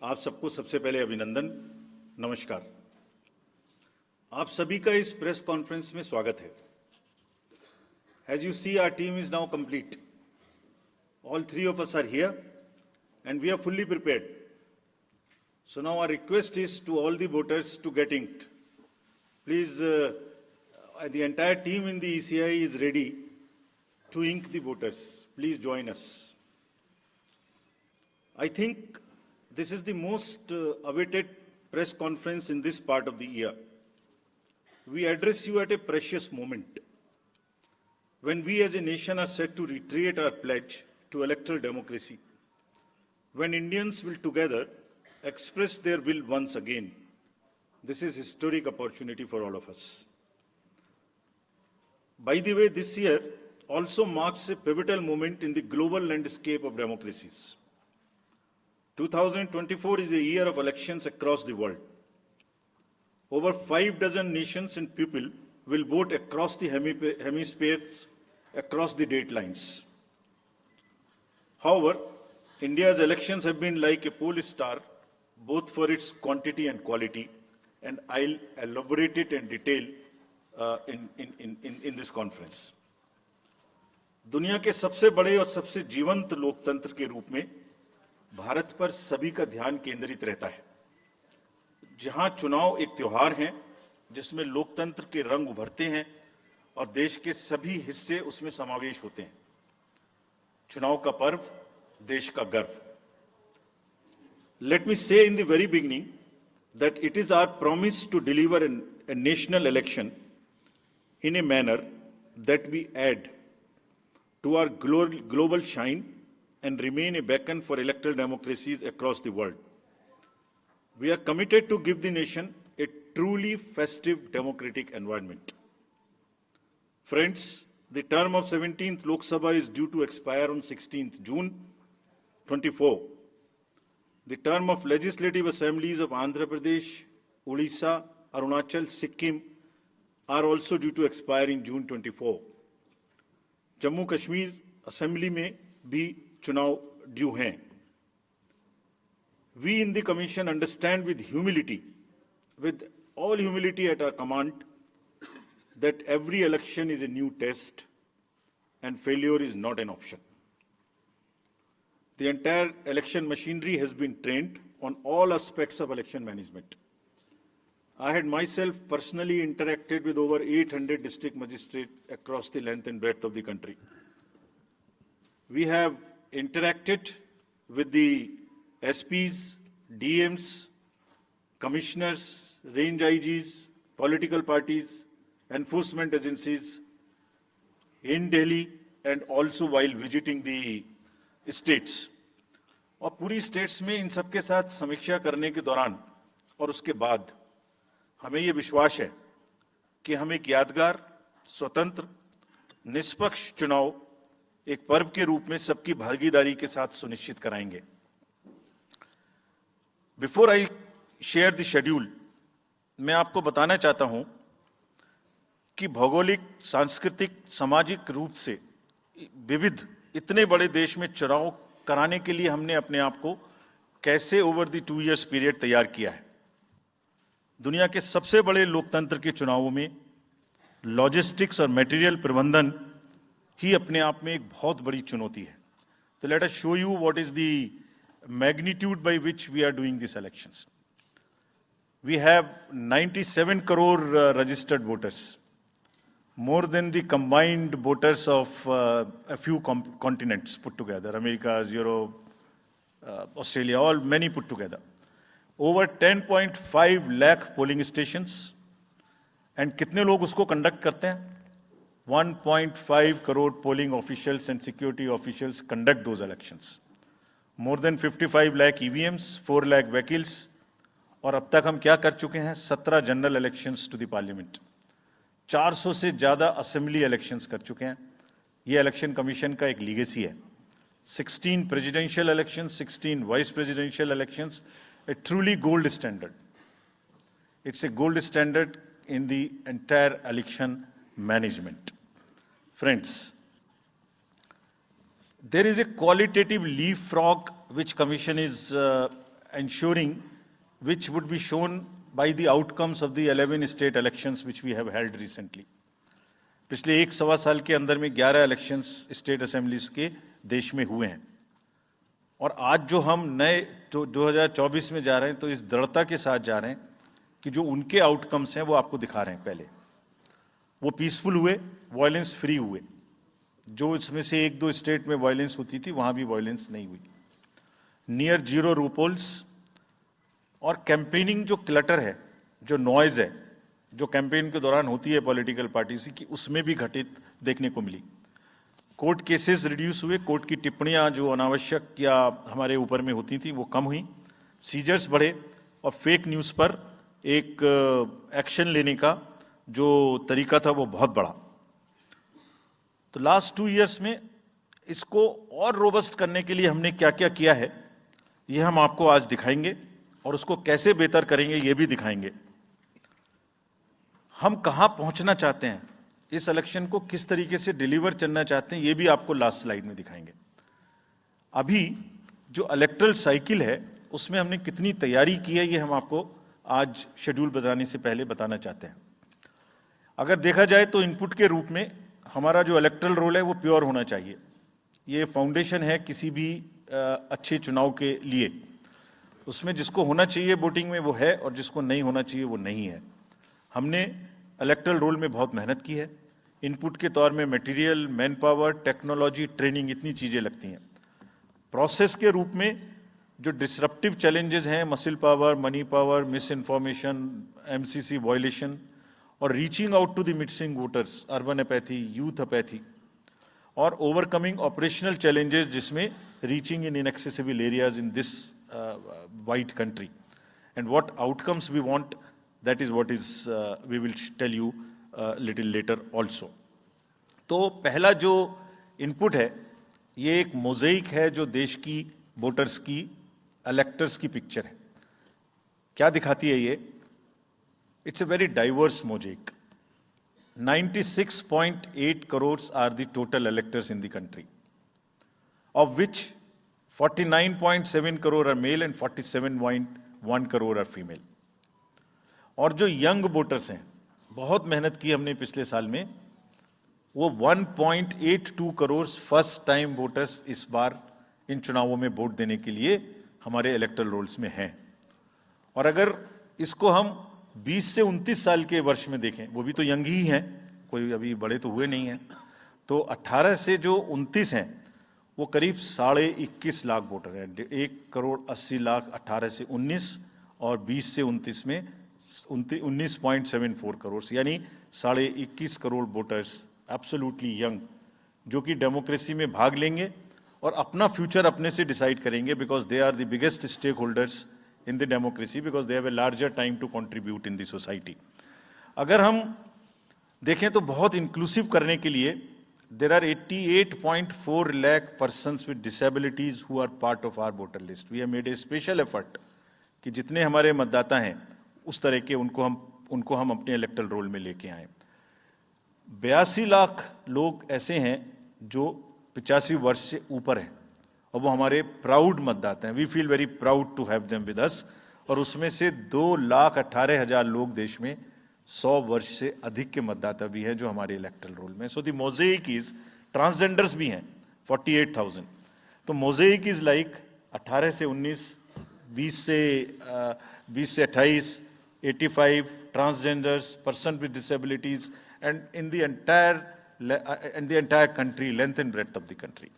आप सबको सबसे पहले अभिनंदन, नमस्कार। आप सभी का इस प्रेस कॉन्फ्रेंस में स्वागत है। As you see, our team is now complete. All three of us are here and we are fully prepared. So now our request is to all the voters to get inked. Please, the entire team in the ECI is ready to ink the voters. Please join us. I think this is the most awaited press conference in this part of the year. We address you at a precious moment when we as a nation are set to reiterate our pledge to electoral democracy, when Indians will together express their will once again. This is a historic opportunity for all of us. By the way, this year also marks a pivotal moment in the global landscape of democracies. 2024 is a year of elections across the world. Over 6 nations and people will vote across the hemispheres, across the date lines. However, India's elections have been like a pole star, both for its quantity and quality, and I'll elaborate it in detail in this conference. दुनिया के सबसे बड़े और सबसे जीवंत लोकतंत्र के रूप में भारत पर सभी का ध्यान केंद्रित रहता है। जहां चुनाव एक त्योहार है जिसमें लोकतंत्र के रंग उभरते हैं और देश के सभी हिस्से उसमें समावेश होते हैं। चुनाव का पर्व, देश का गर्व। Let me say in the very beginning that it is our promise to deliver a national election in a manner that we add to our global shine and remain a beacon for electoral democracies across the world. We are committed to give the nation a truly festive democratic environment. Friends, the term of 17th Lok Sabha is due to expire on 16th June 24. The term of legislative assemblies of Andhra Pradesh, Odisha, Arunachal, Sikkim are also due to expire in June 24. Jammu Kashmir Assembly में भी चुनाव due हैं। We in the Commission understand with all humility at our command, that every election is a new test and failure is not an option. The entire election machinery has been trained on all aspects of election management. I had myself personally interacted with over 800 district magistrates across the length and breadth of the country. We have interacted with the SPs, DMs, commissioners, range IGs, political parties, enforcement agencies in Delhi and also while visiting the states. और पूरी states में इन सबके साथ समीक्षा करने के दौरान और उसके बाद हमें ये विश्वास है कि हम एक यादगार, स्वतंत्र, निष्पक्ष चुनाव एक पर्व के रूप में सबकी भागीदारी के साथ सुनिश्चित कराएंगे। Before I share the schedule, मैं आपको बताना चाहता हूं कि भौगोलिक, सांस्कृतिक, सामाजिक रूप से विविध इतने बड़े देश में चुनाव कराने के लिए हमने अपने आप को कैसे ओवर द 2 इयर्स पीरियड तैयार किया है। दुनिया के सबसे बड़े लोकतंत्र के चुनावों में लॉजिस्टिक्स और मटेरियल प्रबंधन ही अपने आप में एक बहुत बड़ी चुनौती है। तो let us show you what is the magnitude by which we are doing this elections. We have 97 crore registered voters, more than the combined voters of a few continents put together, America, Europe, Australia, all many put together. Over 10.5 lakh polling stations, and कितने लोग उसको conduct करते हैं? 1.5 crore polling officials and security officials conduct those elections. More than 55 lakh EVMs, 4 lakh vehicles, और अब तक हम क्या कर चुके हैं? 17 general elections to the parliament, 400 से ज्यादा असेंबली इलेक्शंस कर चुके हैं। ये इलेक्शन कमीशन का एक लीगेसी है। 16 presidential elections, 16 vice presidential elections, a truly gold standard. It's a gold standard in the entire election management. Friends, there is a qualitative leapfrog which Commission is ensuring which would be shown by the outcomes of the 11 state elections which we have held recently. पिछले 1-1.25 साल के अंदर में 11 elections state assemblies के देश में हुए हैं, और आज जो हम नए 2024 में जा रहे हैं तो इस दृढ़ता के साथ जा रहे हैं कि जो उनके आउटकम्स हैं वो आपको दिखा रहे हैं। पहले वो पीसफुल हुए, वायलेंस फ्री हुए। जो इसमें से 1-2 स्टेट में वायलेंस होती थी वहां भी वायलेंस नहीं हुई। नियर जीरो रूपोल्स, और कैंपेनिंग जो क्लटर है, जो नॉइज है, जो कैंपेन के दौरान होती है पॉलिटिकल पार्टीज की, उसमें भी घटित देखने को मिली। कोर्ट केसेस रिड्यूस हुए, कोर्ट की टिप्पणियां जो अनावश्यक या हमारे ऊपर में होती थी वो कम हुई। सीजर्स बढ़े, और फेक न्यूज़ पर एक एक्शन लेने का जो तरीका था वो बहुत बढ़ा। तो लास्ट 2 इयर्स में इसको और रोबस्ट करने के लिए हमने क्या क्या किया है ये हम आपको आज दिखाएंगे, और उसको कैसे बेहतर करेंगे ये भी दिखाएंगे। हम कहां पहुंचना चाहते हैं, इस इलेक्शन को किस तरीके से डिलीवर करना चाहते हैं, ये भी आपको लास्ट स्लाइड में दिखाएंगे। अभी जो इलेक्टरल साइकिल है उसमें हमने कितनी तैयारी की है ये हम आपको आज शेड्यूल बताने से पहले बताना चाहते हैं। अगर देखा जाए तो इनपुट के रूप में हमारा जो इलेक्टरल रोल है वो प्योर होना चाहिए। ये फाउंडेशन है किसी भी अच्छे चुनाव के लिए। उसमें जिसको होना चाहिए वोटिंग में वो है, और जिसको नहीं होना चाहिए वो नहीं है। हमने इलेक्टरल रोल में बहुत मेहनत की है। इनपुट के तौर में material, manpower, technology, training, इतनी चीज़ें लगती हैं। प्रोसेस के रूप में जो डिसरप्टिव चैलेंजेस हैं, muscle power, money power, misinformation, MCC violation, और reaching out to the missing voters, urban apathy, youth apathy, और ओवरकमिंग ऑपरेशनल चैलेंजेस जिसमें reaching in inaccessible areas in this wide country, and what outcomes we want, that is what is we will tell you little later also। तो पहला जो input है ये एक मोज़ेइक है जो देश की वोटर्स की, इलेक्टर्स की पिक्चर है। क्या दिखाती है ये? It's a very diverse mosaic. 96.8 crore are the total electors in the country, of which 49.7 crore are male and 47.1 crore are female. और जो यंग वोटर्स हैं, बहुत मेहनत की हमने पिछले साल में, वो 1.82 करोड़ फर्स्ट टाइम वोटर्स इस बार इन चुनावों में वोट देने के लिए हमारे इलेक्टरल रोल्स में हैं। और अगर इसको हम 20 से 29 साल के वर्ष में देखें, वो भी तो यंग ही हैं, कोई अभी बड़े तो हुए नहीं हैं, तो 18 से जो 29 हैं वो करीब 21.5 लाख वोटर हैं। 1.80 करोड़ 18 से 19, और 20 से 29 में 19.74 करोड़, यानी 21.5 करोड़ वोटर्स एब्सोल्युटली यंग, जो कि डेमोक्रेसी में भाग लेंगे और अपना फ्यूचर अपने से डिसाइड करेंगे, because they are the biggest stakeholders in the democracy, because they have a larger time to contribute in the society. अगर हम देखें तो बहुत इंक्लूसिव करने के लिए there are 88.4 lakh persons with disabilities who are part of our voter list. We have made a special effort कि जितने हमारे मतदाता हैं उस तरह के उनको हम अपने इलेक्टरल रोल में लेके आए। 82 लाख लोग ऐसे हैं जो 85 वर्ष से ऊपर हैं, और वो हमारे प्राउड मतदाता हैं। We feel very proud to have them with us. और उसमें से 2,18,000 लोग देश में 100 वर्ष से अधिक के मतदाता भी हैं जो हमारे इलेक्टरल रोल में। सो द मोज़ेइक इज, ट्रांसजेंडर्स भी हैं 48,000। तो मोज़ेइक इज लाइक 18 से 19, 20 से 28, 85 transgenders, person with disabilities, and in the entire country, length and breadth of the country.